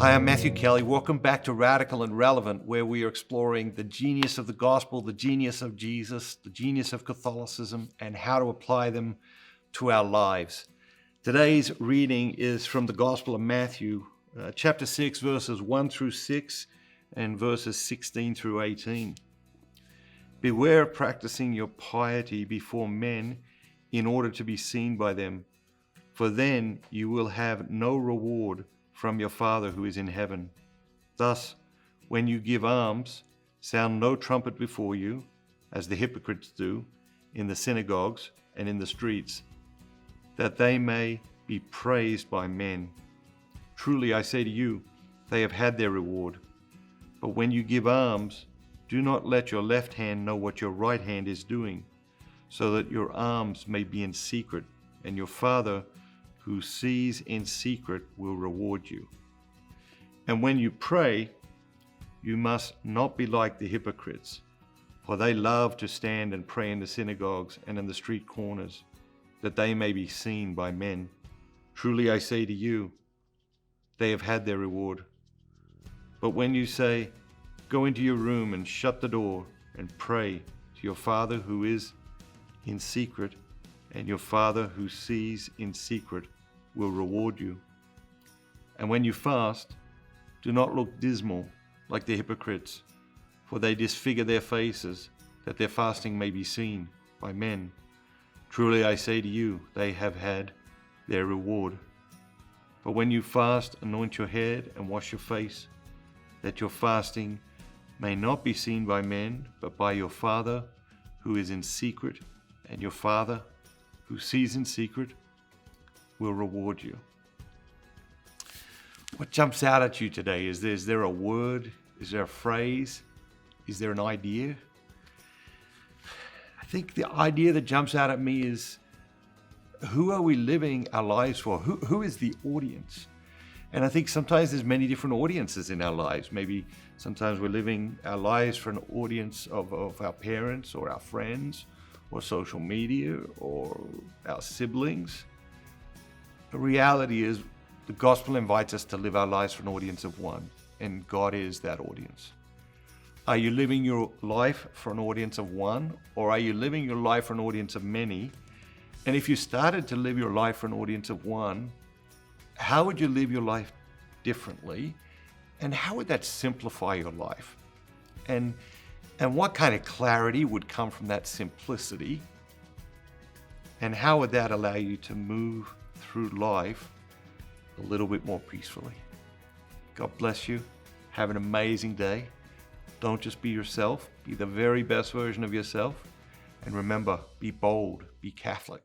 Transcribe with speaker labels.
Speaker 1: Hi, I'm Matthew Kelly. Welcome back to Radical and Relevant, where we are exploring the genius of the gospel, the genius of Jesus, the genius of Catholicism, and how to apply them to our lives. Today's reading is from the Gospel of Matthew, chapter 6, verses 1 through 6, and verses 16 through 18. Beware of practicing your piety before men in order to be seen by them, for then you will have no reward from your Father who is in heaven. Thus, when you give alms, sound no trumpet before you, as the hypocrites do, in the synagogues and in the streets, that they may be praised by men. Truly I say to you, they have had their reward. But when you give alms, do not let your left hand know what your right hand is doing, so that your alms may be in secret, and your Father who sees in secret will reward you. And when you pray, you must not be like the hypocrites, for they love to stand and pray in the synagogues and in the street corners, that they may be seen by men. Truly I say to you, they have had their reward. But when you say, go into your room and shut the door and pray to your Father who is in secret, and your Father who sees in secret will reward you. And when you fast, do not look dismal like the hypocrites, for they disfigure their faces, that their fasting may be seen by men. Truly I say to you, they have had their reward. But when you fast, anoint your head and wash your face, that your fasting may not be seen by men, but by your Father who is in secret, and your Father who sees in secret will reward you. What jumps out at you today? Is there a word? Is there a phrase? Is there an idea? I think the idea that jumps out at me is, who are we living our lives for? Who is the audience? And I think sometimes there's many different audiences in our lives. Maybe sometimes we're living our lives for an audience of our parents or our friends, or social media, or our siblings. The reality is, the gospel invites us to live our lives for an audience of one, and God is that audience. Are you living your life for an audience of one, or are you living your life for an audience of many? And if you started to live your life for an audience of one, how would you live your life differently? And how would that simplify your life? And what kind of clarity would come from that simplicity? And how would that allow you to move through life a little bit more peacefully? God bless you. Have an amazing day. Don't just be yourself. Be the very best version of yourself. And remember, be bold, be Catholic.